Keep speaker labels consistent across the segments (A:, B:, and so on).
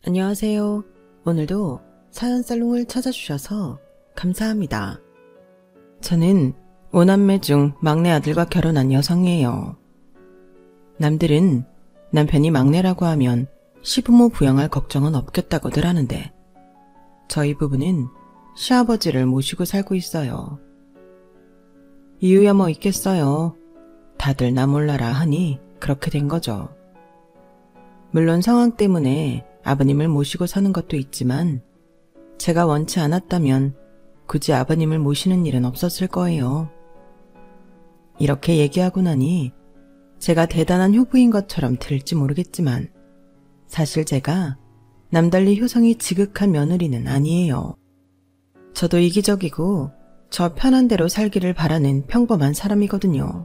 A: 안녕하세요. 오늘도 사연살롱을 찾아주셔서 감사합니다. 저는 5남매 중 막내 아들과 결혼한 여성이에요. 남들은 남편이 막내라고 하면 시부모 부양할 걱정은 없겠다고들 하는데 저희 부부는 시아버지를 모시고 살고 있어요. 이유야 뭐 있겠어요. 다들 나 몰라라 하니 그렇게 된 거죠. 물론 상황 때문에 아버님을 모시고 사는 것도 있지만 제가 원치 않았다면 굳이 아버님을 모시는 일은 없었을 거예요. 이렇게 얘기하고 나니 제가 대단한 효부인 것처럼 들릴지 모르겠지만 사실 제가 남달리 효성이 지극한 며느리는 아니에요. 저도 이기적이고 저 편한 대로 살기를 바라는 평범한 사람이거든요.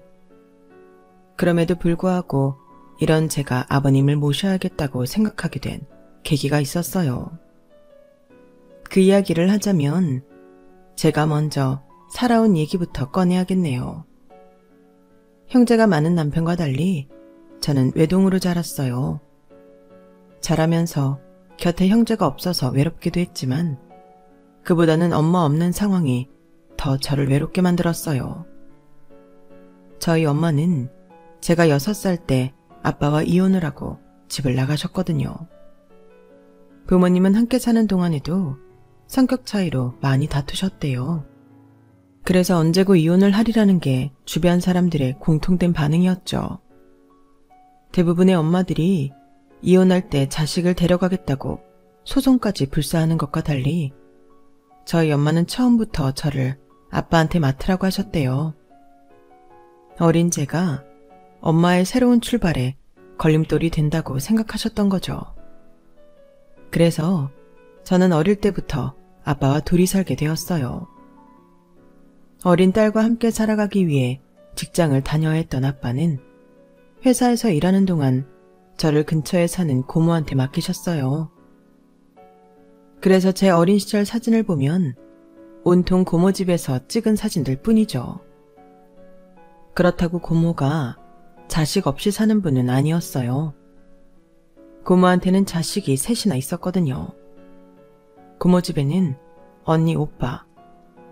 A: 그럼에도 불구하고 이런 제가 아버님을 모셔야겠다고 생각하게 된 계기가 있었어요. 그 이야기를 하자면 제가 먼저 살아온 얘기부터 꺼내야겠네요. 형제가 많은 남편과 달리 저는 외동으로 자랐어요. 자라면서 곁에 형제가 없어서 외롭기도 했지만 그보다는 엄마 없는 상황이 더 저를 외롭게 만들었어요. 저희 엄마는 제가 6살 때 아빠와 이혼을 하고 집을 나가셨거든요. 부모님은 함께 사는 동안에도 성격 차이로 많이 다투셨대요. 그래서 언제고 이혼을 하리라는 게 주변 사람들의 공통된 반응이었죠. 대부분의 엄마들이 이혼할 때 자식을 데려가겠다고 소송까지 불사하는 것과 달리 저희 엄마는 처음부터 저를 아빠한테 맡으라고 하셨대요. 어린 제가 엄마의 새로운 출발에 걸림돌이 된다고 생각하셨던 거죠. 그래서 저는 어릴 때부터 아빠와 둘이 살게 되었어요. 어린 딸과 함께 살아가기 위해 직장을 다녀야 했던 아빠는 회사에서 일하는 동안 저를 근처에 사는 고모한테 맡기셨어요. 그래서 제 어린 시절 사진을 보면 온통 고모 집에서 찍은 사진들 뿐이죠. 그렇다고 고모가 자식 없이 사는 분은 아니었어요. 고모한테는 자식이 셋이나 있었거든요. 고모 집에는 언니, 오빠,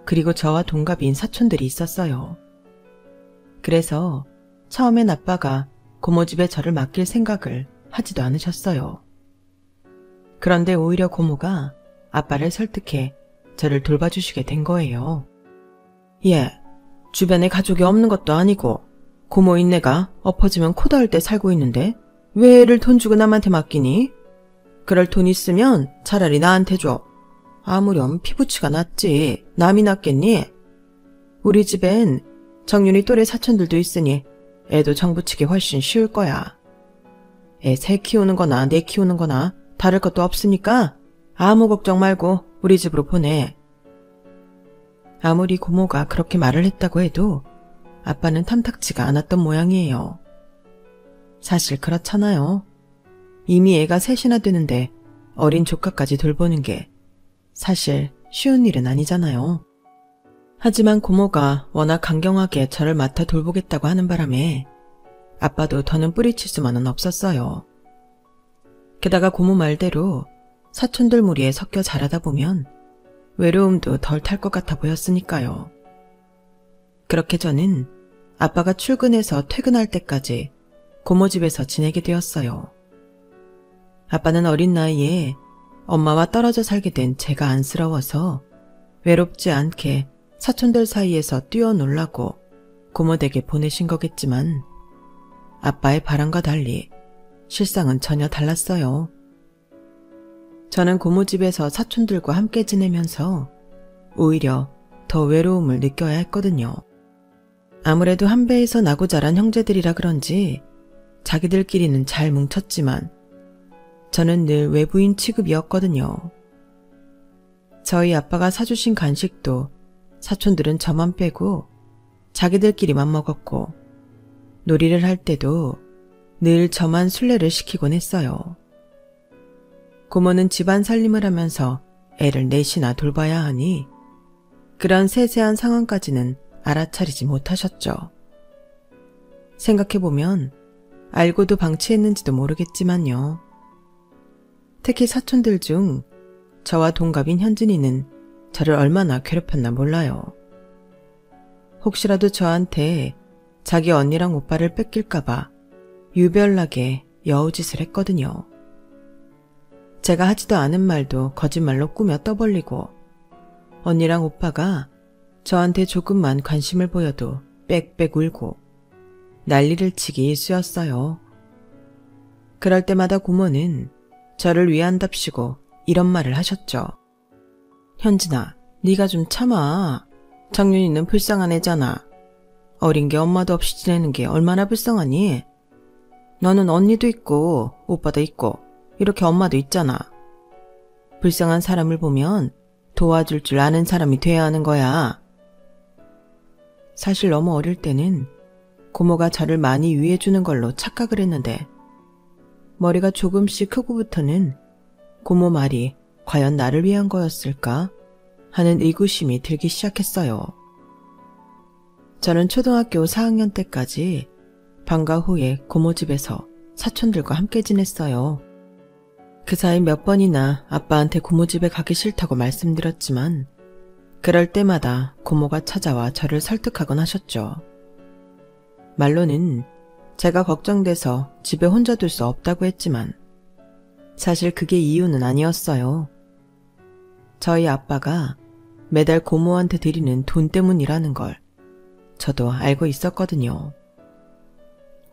A: 그리고 저와 동갑인 사촌들이 있었어요. 그래서 처음엔 아빠가 고모 집에 저를 맡길 생각을 하지도 않으셨어요. 그런데 오히려 고모가 아빠를 설득해 저를 돌봐주시게 된 거예요. 얘, 주변에 가족이 없는 것도 아니고 고모인 내가 엎어지면 코 닿을 때 살고 있는데 왜 애를 돈 주고 남한테 맡기니? 그럴 돈 있으면 차라리 나한테 줘. 아무렴 피부치가 낫지. 남이 낫겠니? 우리 집엔 정윤이 또래 사촌들도 있으니 애도 정부치기 훨씬 쉬울 거야. 애 새 키우는 거나 내 키우는 거나 다를 것도 없으니까 아무 걱정 말고 우리 집으로 보내. 아무리 고모가 그렇게 말을 했다고 해도 아빠는 탐탁지가 않았던 모양이에요. 사실 그렇잖아요. 이미 애가 셋이나 되는데 어린 조카까지 돌보는 게 사실 쉬운 일은 아니잖아요. 하지만 고모가 워낙 강경하게 저를 맡아 돌보겠다고 하는 바람에 아빠도 더는 뿌리칠 수만은 없었어요. 게다가 고모 말대로 사촌들 무리에 섞여 자라다 보면 외로움도 덜 탈 것 같아 보였으니까요. 그렇게 저는 아빠가 출근해서 퇴근할 때까지 고모 집에서 지내게 되었어요. 아빠는 어린 나이에 엄마와 떨어져 살게 된 제가 안쓰러워서 외롭지 않게 사촌들 사이에서 뛰어놀라고 고모 댁에 보내신 거겠지만 아빠의 바람과 달리 실상은 전혀 달랐어요. 저는 고모 집에서 사촌들과 함께 지내면서 오히려 더 외로움을 느껴야 했거든요. 아무래도 한 배에서 나고 자란 형제들이라 그런지 자기들끼리는 잘 뭉쳤지만 저는 늘 외부인 취급이었거든요. 저희 아빠가 사주신 간식도 사촌들은 저만 빼고 자기들끼리만 먹었고 놀이를 할 때도 늘 저만 술래를 시키곤 했어요. 고모는 집안 살림을 하면서 애를 넷이나 돌봐야 하니 그런 세세한 상황까지는 알아차리지 못하셨죠. 생각해보면 알고도 방치했는지도 모르겠지만요. 특히 사촌들 중 저와 동갑인 현진이는 저를 얼마나 괴롭혔나 몰라요. 혹시라도 저한테 자기 언니랑 오빠를 뺏길까봐 유별나게 여우짓을 했거든요. 제가 하지도 않은 말도 거짓말로 꾸며 떠벌리고 언니랑 오빠가 저한테 조금만 관심을 보여도 빽빽 울고 난리를 치기 일쑤였어요. 그럴 때마다 고모는 저를 위한답시고 이런 말을 하셨죠. 현진아, 네가 좀 참아. 정윤이는 불쌍한 애잖아. 어린 게 엄마도 없이 지내는 게 얼마나 불쌍하니? 너는 언니도 있고 오빠도 있고 이렇게 엄마도 있잖아. 불쌍한 사람을 보면 도와줄 줄 아는 사람이 돼야 하는 거야. 사실 너무 어릴 때는 고모가 저를 많이 위해주는 걸로 착각을 했는데 머리가 조금씩 크고부터는 고모 말이 과연 나를 위한 거였을까 하는 의구심이 들기 시작했어요. 저는 초등학교 4학년 때까지 방과 후에 고모 집에서 사촌들과 함께 지냈어요. 그 사이 몇 번이나 아빠한테 고모 집에 가기 싫다고 말씀드렸지만 그럴 때마다 고모가 찾아와 저를 설득하곤 하셨죠. 말로는 제가 걱정돼서 집에 혼자 둘 수 없다고 했지만 사실 그게 이유는 아니었어요. 저희 아빠가 매달 고모한테 드리는 돈 때문이라는 걸 저도 알고 있었거든요.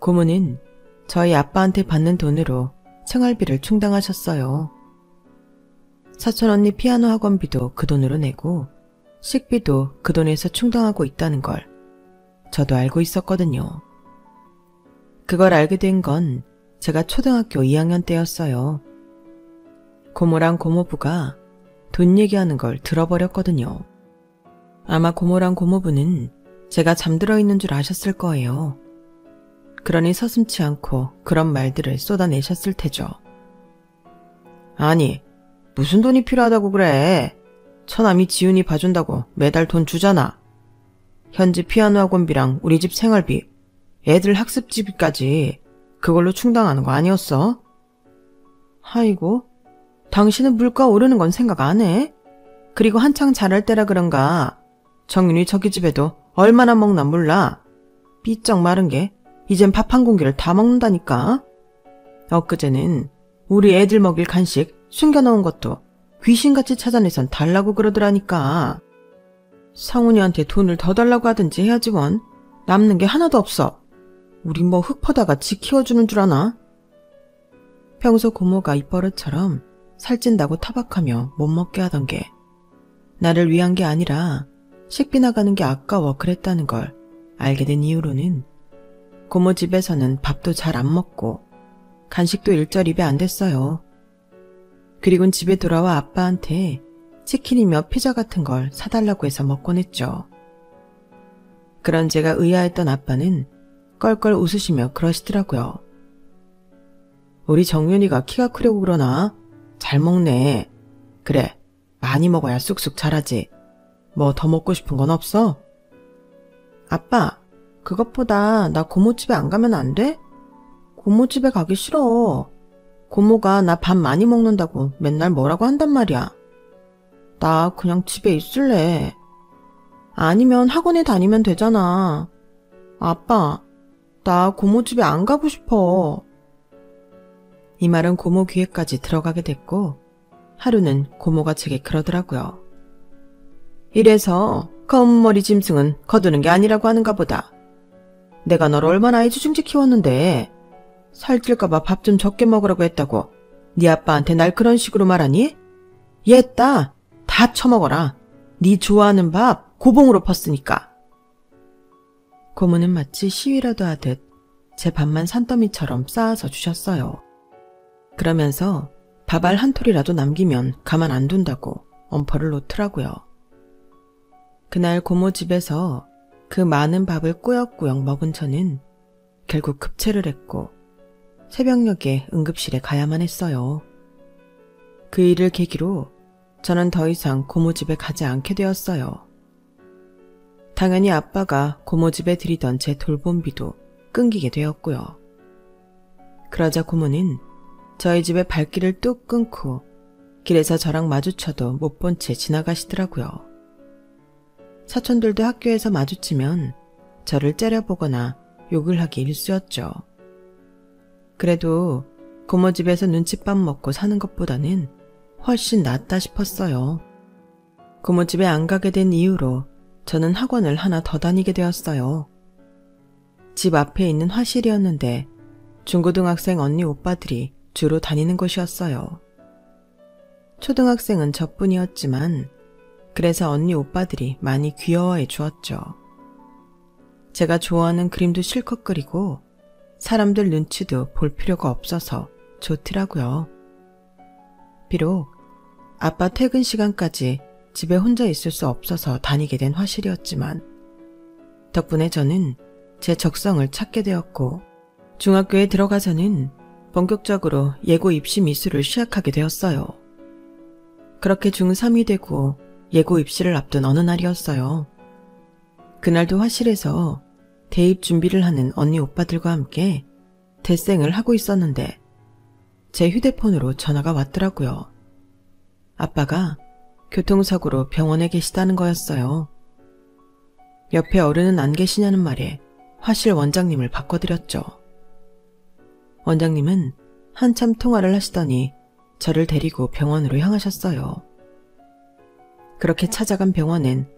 A: 고모는 저희 아빠한테 받는 돈으로 생활비를 충당하셨어요. 사촌 언니 피아노 학원비도 그 돈으로 내고 식비도 그 돈에서 충당하고 있다는 걸 저도 알고 있었거든요. 그걸 알게 된 건 제가 초등학교 2학년 때였어요. 고모랑 고모부가 돈 얘기하는 걸 들어버렸거든요. 아마 고모랑 고모부는 제가 잠들어 있는 줄 아셨을 거예요. 그러니 서슴지 않고 그런 말들을 쏟아내셨을 테죠. 아니, 무슨 돈이 필요하다고 그래? 처남이 지훈이 봐준다고 매달 돈 주잖아. 현지 피아노 학원비랑 우리 집 생활비, 애들 학습지비까지 그걸로 충당하는 거 아니었어? 아이고, 당신은 물가 오르는 건 생각 안 해? 그리고 한창 자랄 때라 그런가 정윤이 저기 집에도 얼마나 먹나 몰라. 삐쩍 마른 게 이젠 밥 한 공기를 다 먹는다니까. 엊그제는 우리 애들 먹일 간식 숨겨놓은 것도 귀신같이 찾아내선 달라고 그러더라니까. 상훈이한테 돈을 더 달라고 하든지 해야지 원. 남는 게 하나도 없어. 우리 뭐 흙퍼다가 지 키워주는 줄 아나? 평소 고모가 입버릇처럼 살찐다고 타박하며 못 먹게 하던 게 나를 위한 게 아니라 식비 나가는 게 아까워 그랬다는 걸 알게 된 이후로는 고모 집에서는 밥도 잘 안 먹고 간식도 일절 입에 안 댔어요. 그리곤 집에 돌아와 아빠한테 치킨이며 피자 같은 걸 사달라고 해서 먹곤 했죠. 그런 제가 의아했던 아빠는 껄껄 웃으시며 그러시더라고요. 우리 정윤이가 키가 크려고 그러나? 잘 먹네. 그래, 많이 먹어야 쑥쑥 자라지. 뭐 더 먹고 싶은 건 없어? 아빠, 그것보다 나 고모 집에 안 가면 안 돼? 고모 집에 가기 싫어. 고모가 나 밥 많이 먹는다고 맨날 뭐라고 한단 말이야. 나 그냥 집에 있을래. 아니면 학원에 다니면 되잖아. 아빠, 나 고모 집에 안 가고 싶어. 이 말은 고모 귀에까지 들어가게 됐고 하루는 고모가 제게 그러더라고요. 이래서 검은 머리 짐승은 거두는 게 아니라고 하는가 보다. 내가 널 얼마나 애지중지 키웠는데 살찔까봐 밥 좀 적게 먹으라고 했다고 네 아빠한테 날 그런 식으로 말하니? 얘따 다 처먹어라. 네 좋아하는 밥 고봉으로 펐으니까. 고모는 마치 시위라도 하듯 제 밥만 산더미처럼 쌓아서 주셨어요. 그러면서 밥알 한 톨이라도 남기면 가만 안 둔다고 엄포를 놓더라고요. 그날 고모 집에서 그 많은 밥을 꾸역꾸역 먹은 저는 결국 급체를 했고 새벽녘에 응급실에 가야만 했어요. 그 일을 계기로 저는 더 이상 고모 집에 가지 않게 되었어요. 당연히 아빠가 고모 집에 들이던 제 돌봄비도 끊기게 되었고요. 그러자 고모는 저희 집에 발길을 뚝 끊고 길에서 저랑 마주쳐도 못 본 채 지나가시더라고요. 사촌들도 학교에서 마주치면 저를 째려보거나 욕을 하기 일쑤였죠. 그래도 고모 집에서 눈칫밥 먹고 사는 것보다는 훨씬 낫다 싶었어요. 고모 집에 안 가게 된 이후로 저는 학원을 하나 더 다니게 되었어요. 집 앞에 있는 화실이었는데 중고등학생 언니 오빠들이 주로 다니는 곳이었어요. 초등학생은 저뿐이었지만 그래서 언니 오빠들이 많이 귀여워해 주었죠. 제가 좋아하는 그림도 실컷 그리고 사람들 눈치도 볼 필요가 없어서 좋더라고요. 비록 아빠 퇴근 시간까지 집에 혼자 있을 수 없어서 다니게 된 화실이었지만 덕분에 저는 제 적성을 찾게 되었고 중학교에 들어가서는 본격적으로 예고 입시 미술을 시작하게 되었어요. 그렇게 중3이 되고 예고 입시를 앞둔 어느 날이었어요. 그날도 화실에서 대입 준비를 하는 언니 오빠들과 함께 대생을 하고 있었는데 제 휴대폰으로 전화가 왔더라고요. 아빠가 교통사고로 병원에 계시다는 거였어요. 옆에 어른은 안 계시냐는 말에 화실 원장님을 바꿔드렸죠. 원장님은 한참 통화를 하시더니 저를 데리고 병원으로 향하셨어요. 그렇게 찾아간 병원엔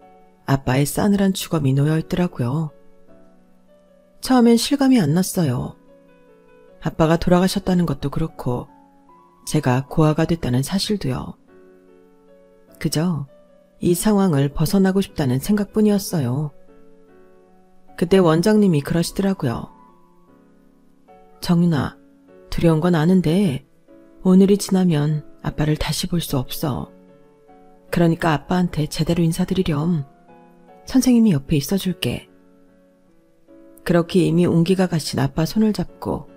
A: 아빠의 싸늘한 주검이 놓여있더라고요. 처음엔 실감이 안 났어요. 아빠가 돌아가셨다는 것도 그렇고 제가 고아가 됐다는 사실도요. 그저 이 상황을 벗어나고 싶다는 생각뿐이었어요. 그때 원장님이 그러시더라고요. 정윤아, 두려운 건 아는데 오늘이 지나면 아빠를 다시 볼 수 없어. 그러니까 아빠한테 제대로 인사드리렴. 선생님이 옆에 있어줄게. 그렇게 이미 온기가 가신 아빠 손을 잡고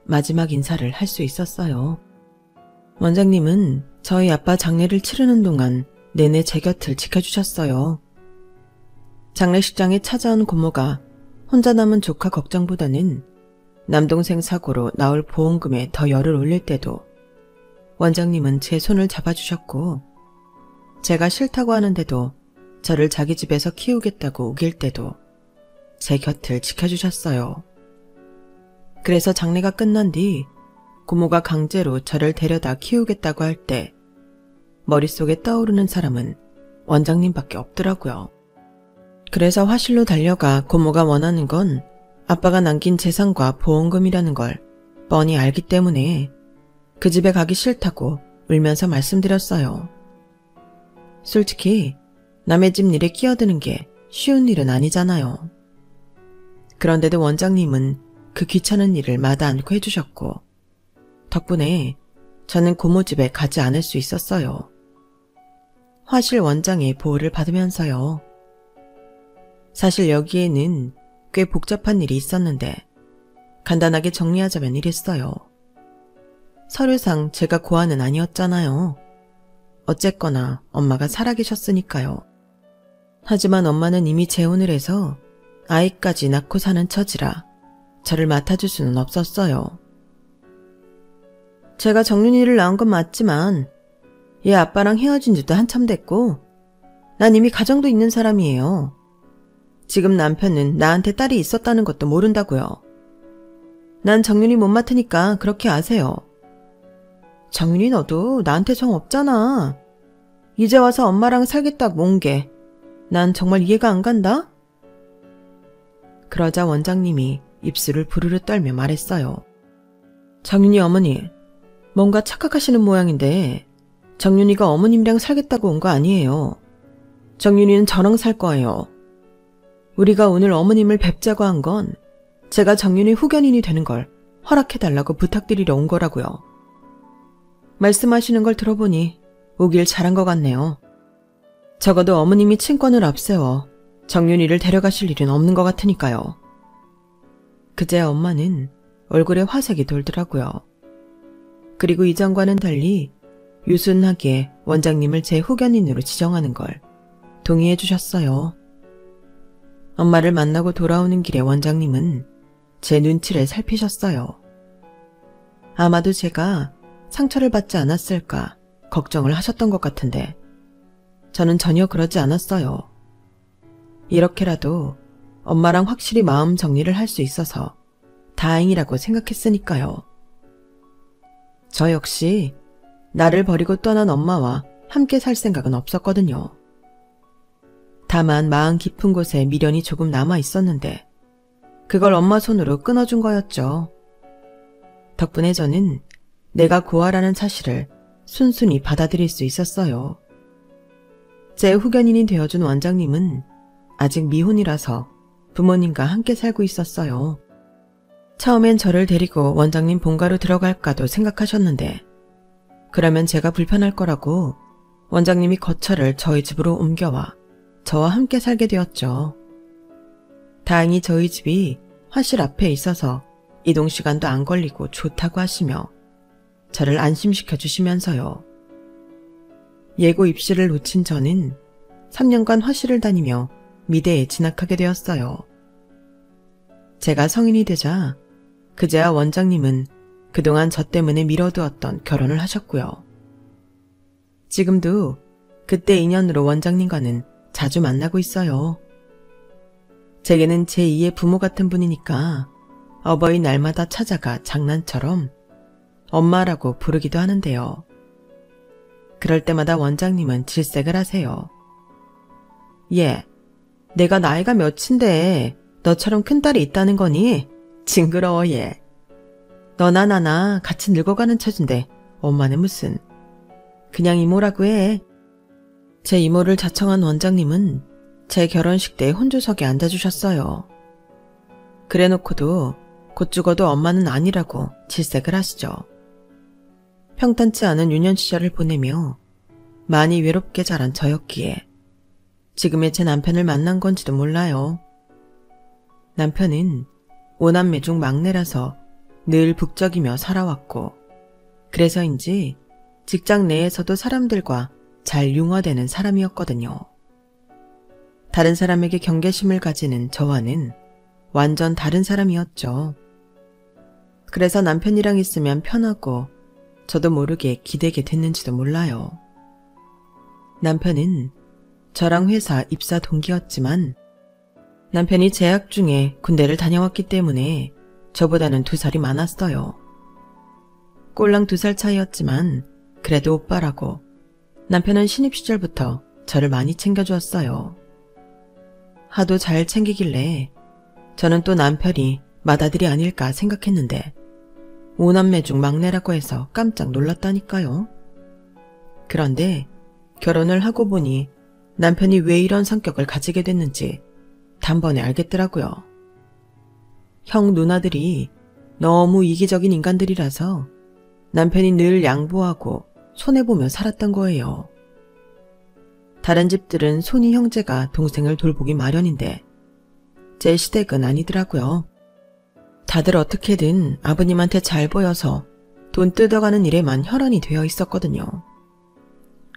A: 마지막 인사를 할 수 있었어요. 원장님은 저희 아빠 장례를 치르는 동안 내내 제 곁을 지켜주셨어요. 장례식장에 찾아온 고모가 혼자 남은 조카 걱정보다는 남동생 사고로 나올 보험금에 더 열을 올릴 때도 원장님은 제 손을 잡아주셨고 제가 싫다고 하는데도 저를 자기 집에서 키우겠다고 우길 때도 제 곁을 지켜주셨어요. 그래서 장례가 끝난 뒤 고모가 강제로 저를 데려다 키우겠다고 할 때 머릿속에 떠오르는 사람은 원장님밖에 없더라고요. 그래서 화실로 달려가 고모가 원하는 건 아빠가 남긴 재산과 보험금이라는 걸 뻔히 알기 때문에 그 집에 가기 싫다고 울면서 말씀드렸어요. 솔직히 남의 집 일에 끼어드는 게 쉬운 일은 아니잖아요. 그런데도 원장님은 그 귀찮은 일을 마다 않고 해주셨고 덕분에 저는 고모 집에 가지 않을 수 있었어요. 화실 원장의 보호를 받으면서요. 사실 여기에는 꽤 복잡한 일이 있었는데 간단하게 정리하자면 이랬어요. 서류상 제가 고아는 아니었잖아요. 어쨌거나 엄마가 살아계셨으니까요. 하지만 엄마는 이미 재혼을 해서 아이까지 낳고 사는 처지라 저를 맡아줄 수는 없었어요. 제가 정윤이를 낳은 건 맞지만 얘 아빠랑 헤어진 지도 한참 됐고 난 이미 가정도 있는 사람이에요. 지금 남편은 나한테 딸이 있었다는 것도 모른다고요. 난 정윤이 못 맡으니까 그렇게 아세요. 정윤이 너도 나한테 정 없잖아. 이제 와서 엄마랑 살겠다고 온 게 난 정말 이해가 안 간다? 그러자 원장님이 입술을 부르르 떨며 말했어요. 정윤이 어머니, 뭔가 착각하시는 모양인데 정윤이가 어머님이랑 살겠다고 온 거 아니에요. 정윤이는 저랑 살 거예요. 우리가 오늘 어머님을 뵙자고 한 건 제가 정윤이 후견인이 되는 걸 허락해달라고 부탁드리러 온 거라고요. 말씀하시는 걸 들어보니 오길 잘한 것 같네요. 적어도 어머님이 친권을 앞세워 정윤이를 데려가실 일은 없는 것 같으니까요. 그제 엄마는 얼굴에 화색이 돌더라고요. 그리고 이전과는 달리 유순하게 원장님을 제 후견인으로 지정하는 걸 동의해 주셨어요. 엄마를 만나고 돌아오는 길에 원장님은 제 눈치를 살피셨어요. 아마도 제가 상처를 받지 않았을까 걱정을 하셨던 것 같은데 저는 전혀 그러지 않았어요. 이렇게라도 엄마랑 확실히 마음 정리를 할 수 있어서 다행이라고 생각했으니까요. 저 역시 나를 버리고 떠난 엄마와 함께 살 생각은 없었거든요. 다만 마음 깊은 곳에 미련이 조금 남아 있었는데 그걸 엄마 손으로 끊어준 거였죠. 덕분에 저는 내가 고아라는 사실을 순순히 받아들일 수 있었어요. 제 후견인이 되어준 원장님은 아직 미혼이라서 부모님과 함께 살고 있었어요. 처음엔 저를 데리고 원장님 본가로 들어갈까도 생각하셨는데 그러면 제가 불편할 거라고 원장님이 거처를 저희 집으로 옮겨와 저와 함께 살게 되었죠. 다행히 저희 집이 화실 앞에 있어서 이동 시간도 안 걸리고 좋다고 하시며 저를 안심시켜 주시면서요. 예고 입시를 놓친 저는 3년간 화실을 다니며 미대에 진학하게 되었어요. 제가 성인이 되자 그제야 원장님은 그동안 저 때문에 미뤄두었던 결혼을 하셨고요. 지금도 그때 인연으로 원장님과는 자주 만나고 있어요. 제게는 제2의 부모 같은 분이니까 어버이날마다 찾아가 장난처럼 엄마라고 부르기도 하는데요. 그럴 때마다 원장님은 질색을 하세요. 얘, 내가 나이가 몇인데 너처럼 큰딸이 있다는 거니? 징그러워 얘. 너나 나나 같이 늙어가는 처진데 엄마는 무슨. 그냥 이모라고 해. 제 이모를 자청한 원장님은 제 결혼식 때 혼조석에 앉아주셨어요. 그래놓고도 곧 죽어도 엄마는 아니라고 질색을 하시죠. 평탄치 않은 유년 시절을 보내며 많이 외롭게 자란 저였기에 지금의 제 남편을 만난 건지도 몰라요. 남편은 5남매 중 막내라서 늘 북적이며 살아왔고 그래서인지 직장 내에서도 사람들과 잘 융화되는 사람이었거든요. 다른 사람에게 경계심을 가지는 저와는 완전 다른 사람이었죠. 그래서 남편이랑 있으면 편하고 저도 모르게 기대게 됐는지도 몰라요. 남편은 저랑 회사 입사 동기였지만 남편이 재학 중에 군대를 다녀왔기 때문에 저보다는 2살이 많았어요. 꼴랑 2살 차이였지만 그래도 오빠라고 남편은 신입 시절부터 저를 많이 챙겨주었어요. 하도 잘 챙기길래 저는 또 남편이 맏아들이 아닐까 생각했는데 5남매 중 막내라고 해서 깜짝 놀랐다니까요. 그런데 결혼을 하고 보니 남편이 왜 이런 성격을 가지게 됐는지 단번에 알겠더라고요. 형 누나들이 너무 이기적인 인간들이라서 남편이 늘 양보하고 손해보며 살았던 거예요. 다른 집들은 손이 형제가 동생을 돌보기 마련인데 제 시댁은 아니더라고요. 다들 어떻게든 아버님한테 잘 보여서 돈 뜯어가는 일에만 혈안이 되어 있었거든요.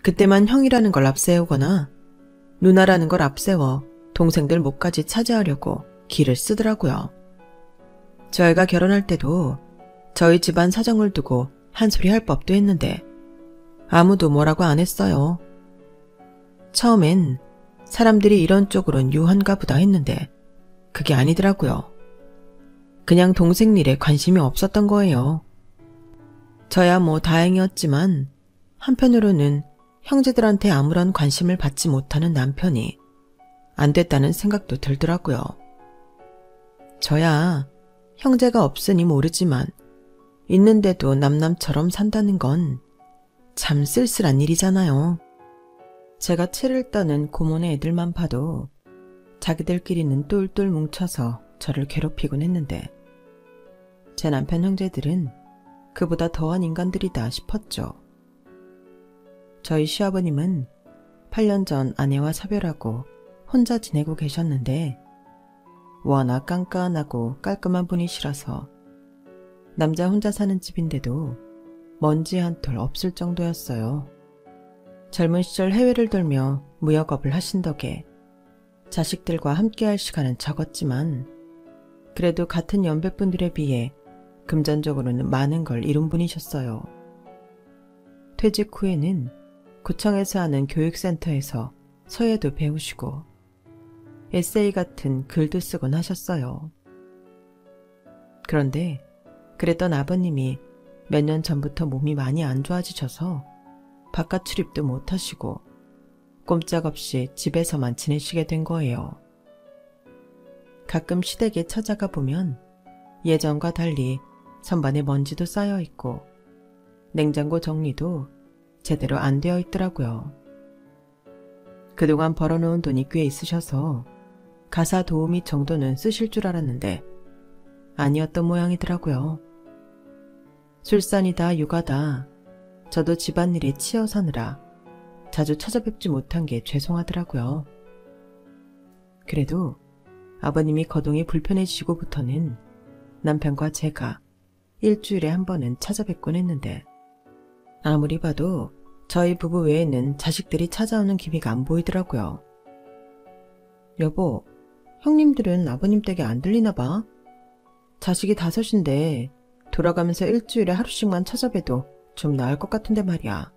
A: 그때만 형이라는 걸 앞세우거나 누나라는 걸 앞세워 동생들 목까지 차지하려고 기를 쓰더라고요. 저희가 결혼할 때도 저희 집안 사정을 두고 한 소리 할 법도 했는데 아무도 뭐라고 안 했어요. 처음엔 사람들이 이런 쪽으론 유한가 보다 했는데 그게 아니더라고요. 그냥 동생 일에 관심이 없었던 거예요. 저야 뭐 다행이었지만 한편으로는 형제들한테 아무런 관심을 받지 못하는 남편이 안 됐다는 생각도 들더라고요. 저야 형제가 없으니 모르지만 있는데도 남남처럼 산다는 건 참 쓸쓸한 일이잖아요. 제가 채를 떠는 고모네 애들만 봐도 자기들끼리는 똘똘 뭉쳐서 저를 괴롭히곤 했는데 제 남편 형제들은 그보다 더한 인간들이다 싶었죠. 저희 시아버님은 8년 전 아내와 사별하고 혼자 지내고 계셨는데 워낙 깐깐하고 깔끔한 분이시라서 남자 혼자 사는 집인데도 먼지 한 톨 없을 정도였어요. 젊은 시절 해외를 돌며 무역업을 하신 덕에 자식들과 함께할 시간은 적었지만 그래도 같은 연배분들에 비해 금전적으로는 많은 걸 이룬 분이셨어요. 퇴직 후에는 구청에서 하는 교육센터에서 서예도 배우시고 에세이 같은 글도 쓰곤 하셨어요. 그런데 그랬던 아버님이 몇 년 전부터 몸이 많이 안 좋아지셔서 바깥 출입도 못 하시고 꼼짝없이 집에서만 지내시게 된 거예요. 가끔 시댁에 찾아가 보면 예전과 달리 선반에 먼지도 쌓여 있고 냉장고 정리도 제대로 안 되어 있더라고요. 그동안 벌어놓은 돈이 꽤 있으셔서 가사 도우미 정도는 쓰실 줄 알았는데 아니었던 모양이더라고요. 출산이다 육아다 저도 집안일에 치여 사느라 자주 찾아뵙지 못한 게 죄송하더라고요. 그래도 아버님이 거동이 불편해지시고부터는 남편과 제가 일주일에 한 번은 찾아뵙곤 했는데 아무리 봐도 저희 부부 외에는 자식들이 찾아오는 기미가 안 보이더라고요. 여보, 형님들은 아버님 댁에 안 들리나 봐. 자식이 5인데 돌아가면서 일주일에 하루씩만 찾아뵈도 좀 나을 것 같은데 말이야.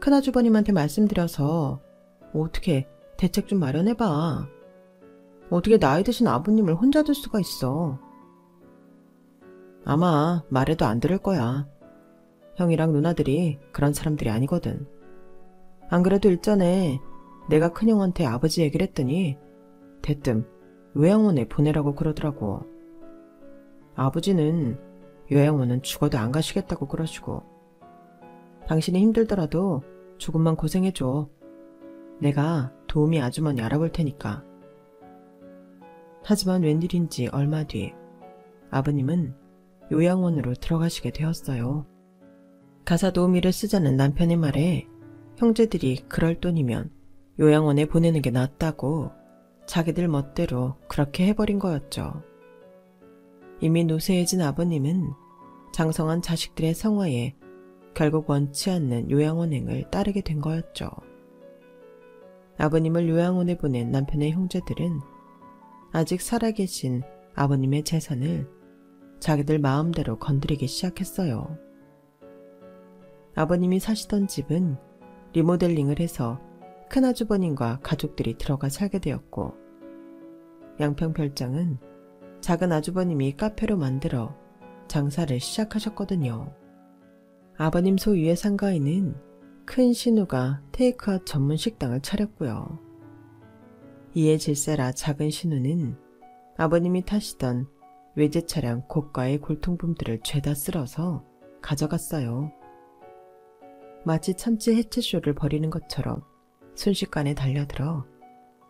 A: 큰아주버님한테 말씀드려서 어떻게 대책 좀 마련해봐. 어떻게 나이 드신 아버님을 혼자 둘 수가 있어. 아마 말해도 안 들을 거야. 형이랑 누나들이 그런 사람들이 아니거든. 안 그래도 일전에 내가 큰형한테 아버지 얘기를 했더니 대뜸 요양원에 보내라고 그러더라고. 아버지는 요양원은 죽어도 안 가시겠다고 그러시고 당신이 힘들더라도 조금만 고생해줘. 내가 도우미 아주머니 알아볼 테니까. 하지만 웬일인지 얼마 뒤 아버님은 요양원으로 들어가시게 되었어요. 가사 도우미를 쓰자는 남편의 말에 형제들이 그럴 돈이면 요양원에 보내는 게 낫다고 자기들 멋대로 그렇게 해버린 거였죠. 이미 노쇠해진 아버님은 장성한 자식들의 성화에 결국 원치 않는 요양원행을 따르게 된 거였죠. 아버님을 요양원에 보낸 남편의 형제들은 아직 살아계신 아버님의 재산을 자기들 마음대로 건드리기 시작했어요. 아버님이 사시던 집은 리모델링을 해서 큰아주버님과 가족들이 들어가 살게 되었고 양평 별장은 작은 아주버님이 카페로 만들어 장사를 시작하셨거든요. 아버님 소유의 상가에는 큰 신우가 테이크아웃 전문 식당을 차렸고요. 이에 질세라 작은 신우는 아버님이 타시던 외제 차량 고가의 골통품들을 죄다 쓸어서 가져갔어요. 마치 참치 해체쇼를 벌이는 것처럼 순식간에 달려들어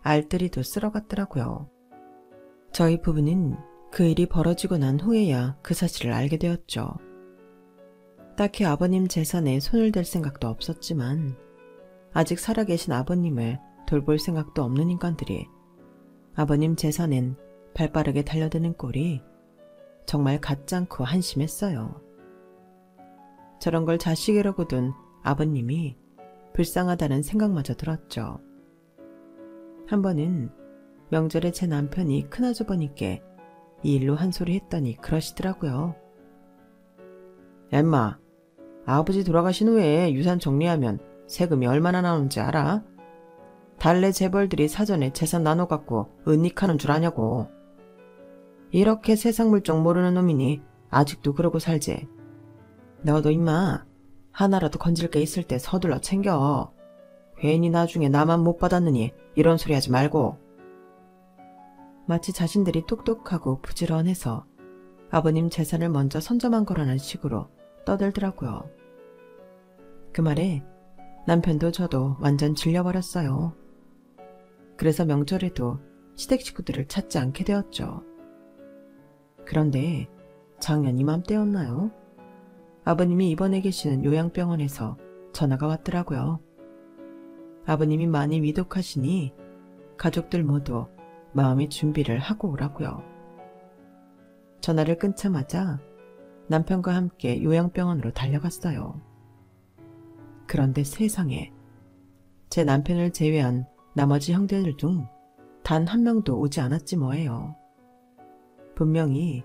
A: 알뜰히도 쓸어갔더라고요. 저희 부부는 그 일이 벌어지고 난 후에야 그 사실을 알게 되었죠. 딱히 아버님 재산에 손을 댈 생각도 없었지만 아직 살아계신 아버님을 돌볼 생각도 없는 인간들이 아버님 재산엔 발빠르게 달려드는 꼴이 정말 가짱코 한심했어요. 저런 걸 자식이라고 둔 아버님이 불쌍하다는 생각마저 들었죠. 한 번은 명절에 제 남편이 큰아주버님께 이 일로 한 소리 했더니 그러시더라고요. 야 인마, 아버지 돌아가신 후에 유산 정리하면 세금이 얼마나 나오는지 알아? 달래 재벌들이 사전에 재산 나눠갖고 은닉하는 줄 아냐고. 이렇게 세상 물정 모르는 놈이니 아직도 그러고 살지. 너도 임마 하나라도 건질 게 있을 때 서둘러 챙겨. 괜히 나중에 나만 못 받았느니 이런 소리 하지 말고. 마치 자신들이 똑똑하고 부지런해서 아버님 재산을 먼저 선점한 거라는 식으로 떠들더라고요. 그 말에 남편도 저도 완전 질려버렸어요. 그래서 명절에도 시댁 식구들을 찾지 않게 되었죠. 그런데 작년 이맘때였나요? 아버님이 입원해 계시는 요양병원에서 전화가 왔더라고요. 아버님이 많이 위독하시니 가족들 모두 마음의 준비를 하고 오라고요. 전화를 끊자마자 남편과 함께 요양병원으로 달려갔어요. 그런데 세상에 제 남편을 제외한 나머지 형제들 중 단 한 명도 오지 않았지 뭐예요. 분명히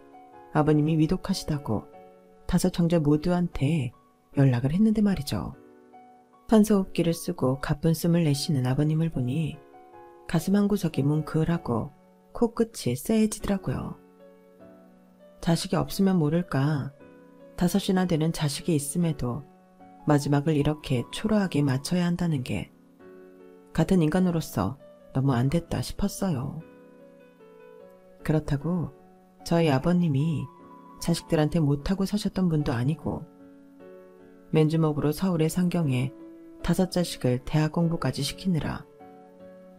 A: 아버님이 위독하시다고 5 형제 모두한테 연락을 했는데 말이죠. 산소호흡기를 쓰고 가쁜 숨을 내쉬는 아버님을 보니 가슴 한구석이 뭉클하고 코끝이 쎄해지더라고요. 자식이 없으면 모를까 5이나 되는 자식이 있음에도 마지막을 이렇게 초라하게 맞춰야 한다는 게 같은 인간으로서 너무 안 됐다 싶었어요. 그렇다고 저희 아버님이 자식들한테 못하고 사셨던 분도 아니고 맨주먹으로 서울의 상경에 5자식을 대학 공부까지 시키느라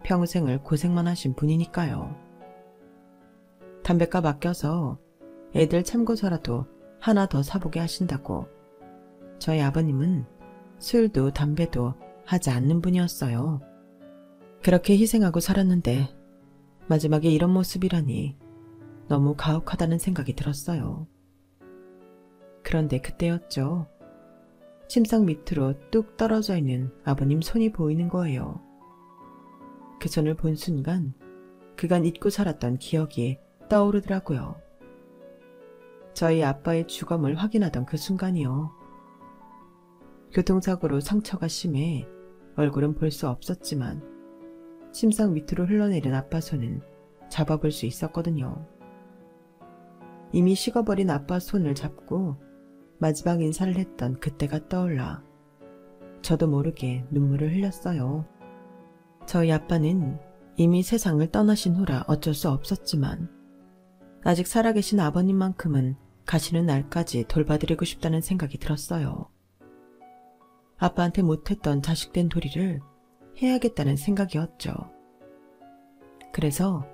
A: 평생을 고생만 하신 분이니까요. 담뱃값 아껴서 애들 참고서라도 하나 더 사보게 하신다고 저희 아버님은 술도 담배도 하지 않는 분이었어요. 그렇게 희생하고 살았는데 마지막에 이런 모습이라니 너무 가혹하다는 생각이 들었어요. 그런데 그때였죠. 침상 밑으로 뚝 떨어져 있는 아버님 손이 보이는 거예요. 그 손을 본 순간 그간 잊고 살았던 기억이 떠오르더라고요. 저희 아빠의 주검을 확인하던 그 순간이요. 교통사고로 상처가 심해 얼굴은 볼 수 없었지만 침상 밑으로 흘러내린 아빠 손은 잡아볼 수 있었거든요. 이미 식어버린 아빠 손을 잡고 마지막 인사를 했던 그때가 떠올라 저도 모르게 눈물을 흘렸어요. 저희 아빠는 이미 세상을 떠나신 후라 어쩔 수 없었지만 아직 살아계신 아버님만큼은 가시는 날까지 돌봐드리고 싶다는 생각이 들었어요. 아빠한테 못했던 자식된 도리를 해야겠다는 생각이었죠. 그래서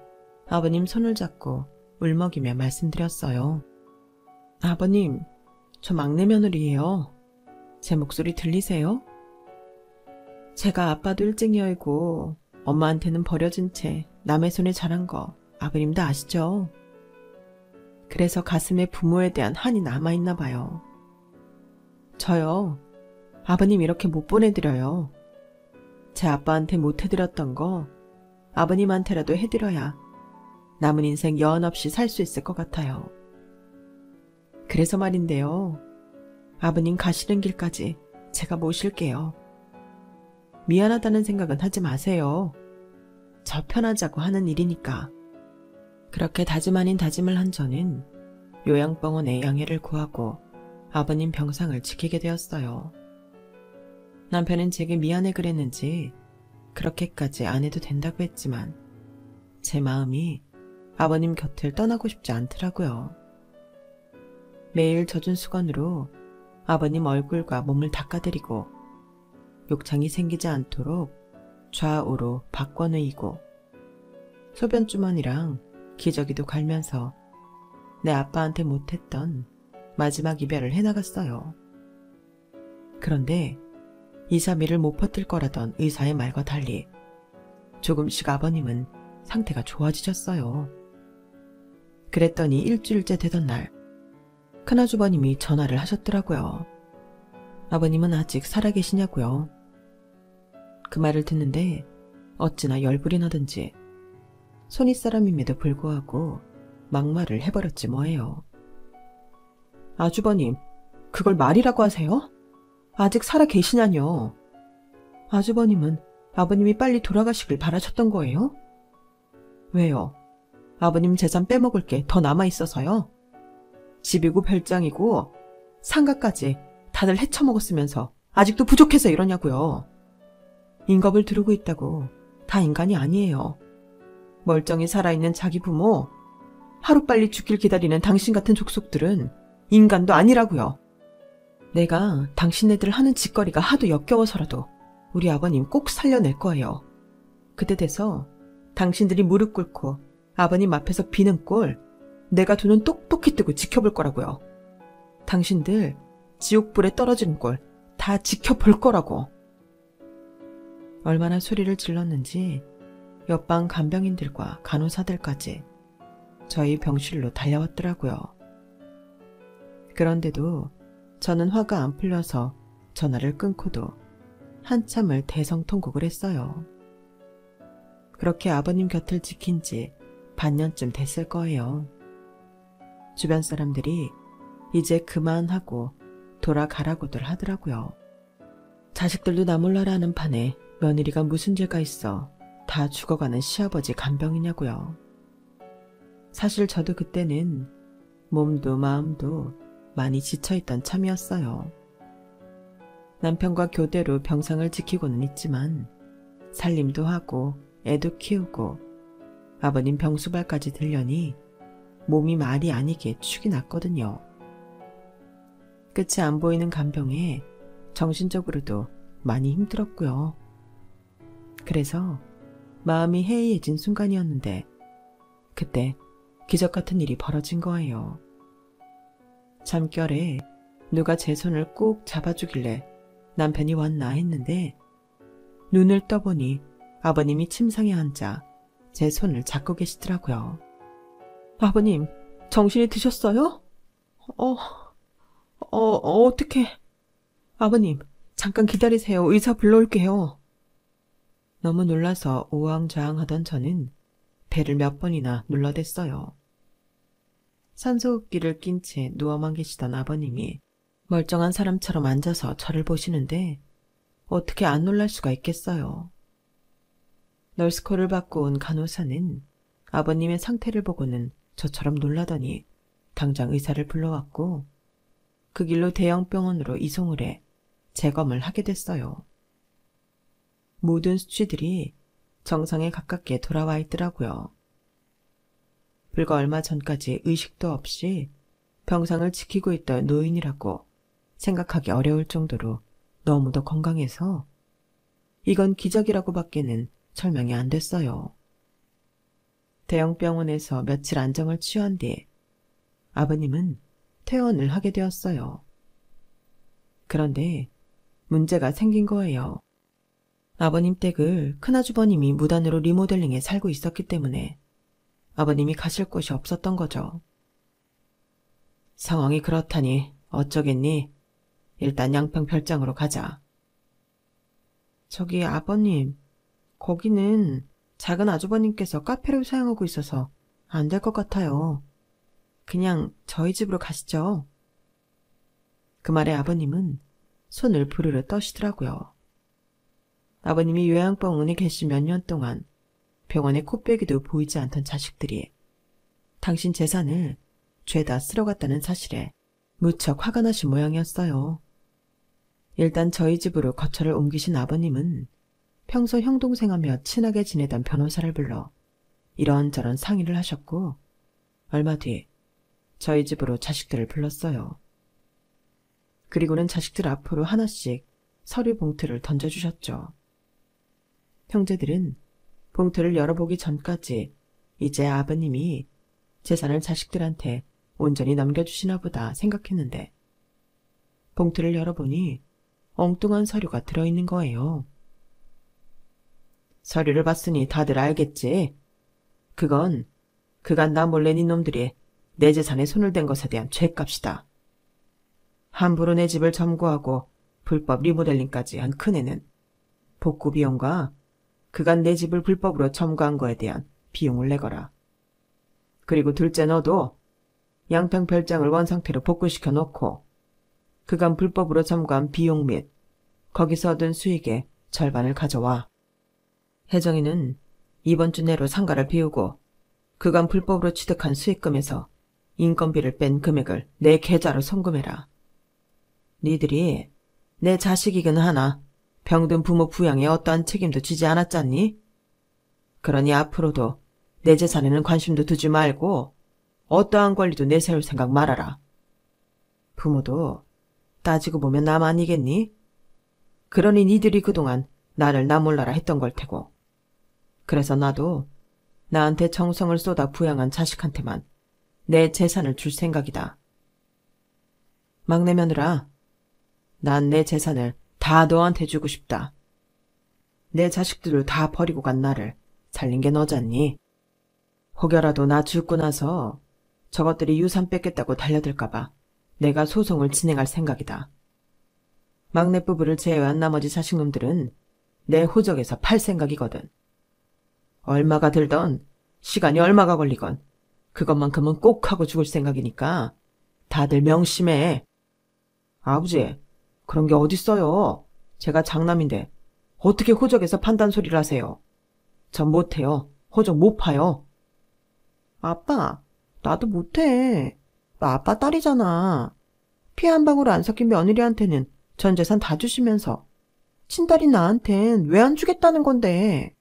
A: 아버님 손을 잡고 울먹이며 말씀드렸어요. 아버님, 저 막내 며느리예요. 제 목소리 들리세요? 제가 아빠도 일찍여이고 엄마한테는 버려진 채 남의 손에 자란 거 아버님도 아시죠? 그래서 가슴에 부모에 대한 한이 남아있나 봐요. 저요, 아버님 이렇게 못 보내드려요. 제 아빠한테 못 해드렸던 거 아버님한테라도 해드려야 남은 인생 여한 없이 살 수 있을 것 같아요. 그래서 말인데요. 아버님 가시는 길까지 제가 모실게요. 미안하다는 생각은 하지 마세요. 저 편하자고 하는 일이니까. 그렇게 다짐 아닌 다짐을 한 저는 요양병원에 양해를 구하고 아버님 병상을 지키게 되었어요. 남편은 제게 미안해 그랬는지 그렇게까지 안 해도 된다고 했지만 제 마음이 아버님 곁을 떠나고 싶지 않더라고요. 매일 젖은 수건으로 아버님 얼굴과 몸을 닦아드리고 욕창이 생기지 않도록 좌우로 바꿔놓이고 소변주머니랑 기저귀도 갈면서 내 아빠한테 못했던 마지막 이별을 해나갔어요. 그런데 2, 3일을 못 버틸 거라던 의사의 말과 달리 조금씩 아버님은 상태가 좋아지셨어요. 그랬더니 일주일째 되던 날 큰아주버님이 전화를 하셨더라고요. 아버님은 아직 살아계시냐고요. 그 말을 듣는데 어찌나 열불이 나든지 손윗사람임에도 불구하고 막말을 해버렸지 뭐예요. 아주버님, 그걸 말이라고 하세요? 아직 살아계시냐뇨. 아주버님은 아버님이 빨리 돌아가시길 바라셨던 거예요? 왜요? 아버님 재산 빼먹을 게 더 남아있어서요? 집이고 별장이고 상가까지 다들 헤쳐먹었으면서 아직도 부족해서 이러냐고요. 인겁을 두르고 있다고 다 인간이 아니에요. 멀쩡히 살아있는 자기 부모, 하루빨리 죽길 기다리는 당신 같은 족속들은 인간도 아니라고요. 내가 당신네들 하는 짓거리가 하도 역겨워서라도 우리 아버님 꼭 살려낼 거예요. 그때 돼서 당신들이 무릎 꿇고 아버님 앞에서 비는 꼴 내가 두 눈 똑똑히 뜨고 지켜볼 거라고요. 당신들 지옥불에 떨어지는 꼴 다 지켜볼 거라고. 얼마나 소리를 질렀는지 옆방 간병인들과 간호사들까지 저희 병실로 달려왔더라고요. 그런데도 저는 화가 안 풀려서 전화를 끊고도 한참을 대성통곡을 했어요. 그렇게 아버님 곁을 지킨 지 반년쯤 됐을 거예요. 주변 사람들이 이제 그만하고 돌아가라고들 하더라고요. 자식들도 나 몰라라 하는 판에 며느리가 무슨 죄가 있어 다 죽어가는 시아버지 간병이냐고요. 사실 저도 그때는 몸도 마음도 많이 지쳐있던 참이었어요. 남편과 교대로 병상을 지키고는 있지만 살림도 하고 애도 키우고 아버님 병수발까지 들려니 몸이 말이 아니게 축이 났거든요. 끝이 안 보이는 간병에 정신적으로도 많이 힘들었고요. 그래서 마음이 해이해진 순간이었는데 그때 기적 같은 일이 벌어진 거예요. 잠결에 누가 제 손을 꼭 잡아주길래 남편이 왔나 했는데 눈을 떠보니 아버님이 침상에 앉아 제 손을 잡고 계시더라고요. 아버님, 정신이 드셨어요? 어떡해. 아버님, 잠깐 기다리세요. 의사 불러올게요. 너무 놀라서 우왕좌왕하던 저는 배를 몇 번이나 눌러댔어요. 산소호흡기를 낀 채 누워만 계시던 아버님이 멀쩡한 사람처럼 앉아서 저를 보시는데 어떻게 안 놀랄 수가 있겠어요. 널스코를 받고 온 간호사는 아버님의 상태를 보고는 저처럼 놀라더니 당장 의사를 불러왔고 그 길로 대형 병원으로 이송을 해 재검을 하게 됐어요. 모든 수치들이 정상에 가깝게 돌아와 있더라고요. 불과 얼마 전까지 의식도 없이 병상을 지키고 있던 노인이라고 생각하기 어려울 정도로 너무도 건강해서 이건 기적이라고밖에는 설명이 안 됐어요. 대형 병원에서 며칠 안정을 취한 뒤 아버님은 퇴원을 하게 되었어요. 그런데 문제가 생긴 거예요. 아버님 댁을 큰아주버님이 무단으로 리모델링해 살고 있었기 때문에 아버님이 가실 곳이 없었던 거죠. 상황이 그렇다니 어쩌겠니? 일단 양평 별장으로 가자. 저기 아버님, 거기는 작은 아주버님께서 카페를 사용하고 있어서 안 될 것 같아요. 그냥 저희 집으로 가시죠. 그 말에 아버님은 손을 부르르 떠시더라고요. 아버님이 요양병원에 계신 몇 년 동안 병원에 코빼기도 보이지 않던 자식들이 당신 재산을 죄다 쓸어갔다는 사실에 무척 화가 나신 모양이었어요. 일단 저희 집으로 거처를 옮기신 아버님은 평소 형동생하며 친하게 지내던 변호사를 불러 이런저런 상의를 하셨고 얼마 뒤 저희 집으로 자식들을 불렀어요. 그리고는 자식들 앞으로 하나씩 서류 봉투를 던져주셨죠. 형제들은 봉투를 열어보기 전까지 이제 아버님이 재산을 자식들한테 온전히 넘겨주시나 보다 생각했는데 봉투를 열어보니 엉뚱한 서류가 들어있는 거예요. 서류를 봤으니 다들 알겠지? 그건 그간 나 몰래 네 놈들이 내 재산에 손을 댄 것에 대한 죄값이다. 함부로 내 집을 점거하고 불법 리모델링까지 한 큰애는 복구 비용과 그간 내 집을 불법으로 점거한 거에 대한 비용을 내거라. 그리고 둘째 너도 양평 별장을 원상태로 복구시켜 놓고 그간 불법으로 점거한 비용 및 거기서 얻은 수익의 절반을 가져와. 혜정이는 이번 주 내로 상가를 비우고 그간 불법으로 취득한 수익금에서 인건비를 뺀 금액을 내 계좌로 송금해라. 니들이 내 자식이긴 하나 병든 부모 부양에 어떠한 책임도 지지 않았잖니? 그러니 앞으로도 내 재산에는 관심도 두지 말고 어떠한 권리도 내세울 생각 말아라. 부모도 따지고 보면 남 아니겠니? 그러니 니들이 그동안 나를 나 몰라라 했던 걸 테고. 그래서 나도 나한테 정성을 쏟아 부양한 자식한테만 내 재산을 줄 생각이다. 막내 며느라, 난 내 재산을 다 너한테 주고 싶다. 내 자식들을 다 버리고 간 나를 살린 게 너잖니? 혹여라도 나 죽고 나서 저것들이 유산 뺏겠다고 달려들까봐 내가 소송을 진행할 생각이다. 막내 부부를 제외한 나머지 자식놈들은 내 호적에서 팔 생각이거든. 얼마가 들던 시간이 얼마가 걸리건 그것만큼은 꼭 하고 죽을 생각이니까 다들 명심해. 아버지, 그런 게 어딨어요. 제가 장남인데 어떻게 호적에서 판단 소리를 하세요. 전 못해요. 호적 못 파요. 아빠, 나도 못해. 나 아빠 딸이잖아. 피 한 방울 안 섞인 며느리한테는 전 재산 다 주시면서 친딸인 나한텐 왜 안 주겠다는 건데.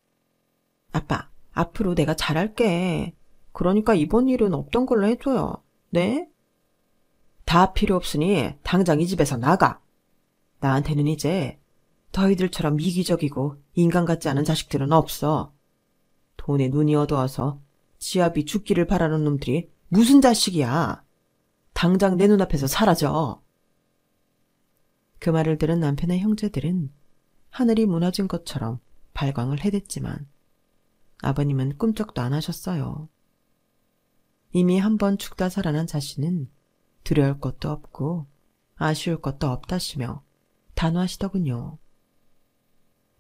A: 아빠, 앞으로 내가 잘할게. 그러니까 이번 일은 없던 걸로 해줘요. 네? 다 필요 없으니 당장 이 집에서 나가. 나한테는 이제 너희들처럼 이기적이고 인간 같지 않은 자식들은 없어. 돈에 눈이 어두워서 지압이 죽기를 바라는 놈들이 무슨 자식이야. 당장 내 눈앞에서 사라져. 그 말을 들은 남편의 형제들은 하늘이 무너진 것처럼 발광을 해댔지만 아버님은 꿈쩍도 안 하셨어요. 이미 한 번 죽다 살아난 자신은 두려울 것도 없고 아쉬울 것도 없다시며 단호하시더군요.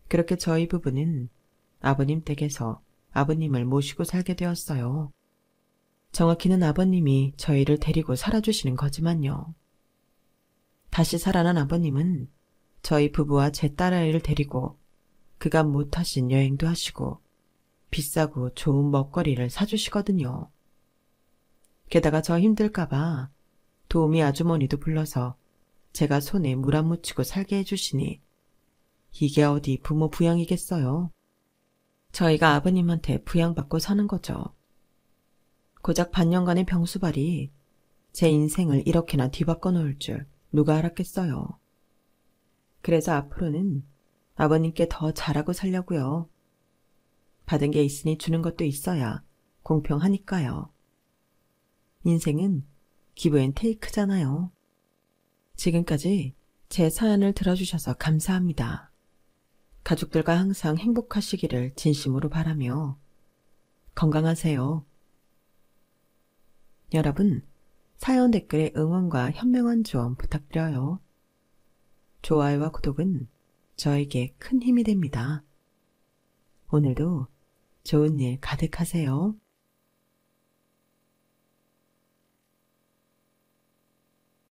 A: 그렇게 저희 부부는 아버님 댁에서 아버님을 모시고 살게 되었어요. 정확히는 아버님이 저희를 데리고 살아주시는 거지만요. 다시 살아난 아버님은 저희 부부와 제 딸아이를 데리고 그간 못하신 여행도 하시고 비싸고 좋은 먹거리를 사주시거든요. 게다가 저 힘들까봐 도우미 아주머니도 불러서 제가 손에 물 안 묻히고 살게 해주시니 이게 어디 부모 부양이겠어요. 저희가 아버님한테 부양받고 사는 거죠. 고작 반년간의 병수발이 제 인생을 이렇게나 뒤바꿔 놓을 줄 누가 알았겠어요. 그래서 앞으로는 아버님께 더 잘하고 살려고요. 받은 게 있으니 주는 것도 있어야 공평하니까요. 인생은 기브 앤 테이크잖아요. 지금까지 제 사연을 들어주셔서 감사합니다. 가족들과 항상 행복하시기를 진심으로 바라며 건강하세요. 여러분, 사연 댓글에 응원과 현명한 조언 부탁드려요. 좋아요와 구독은 저에게 큰 힘이 됩니다. 오늘도 좋은 일 가득하세요.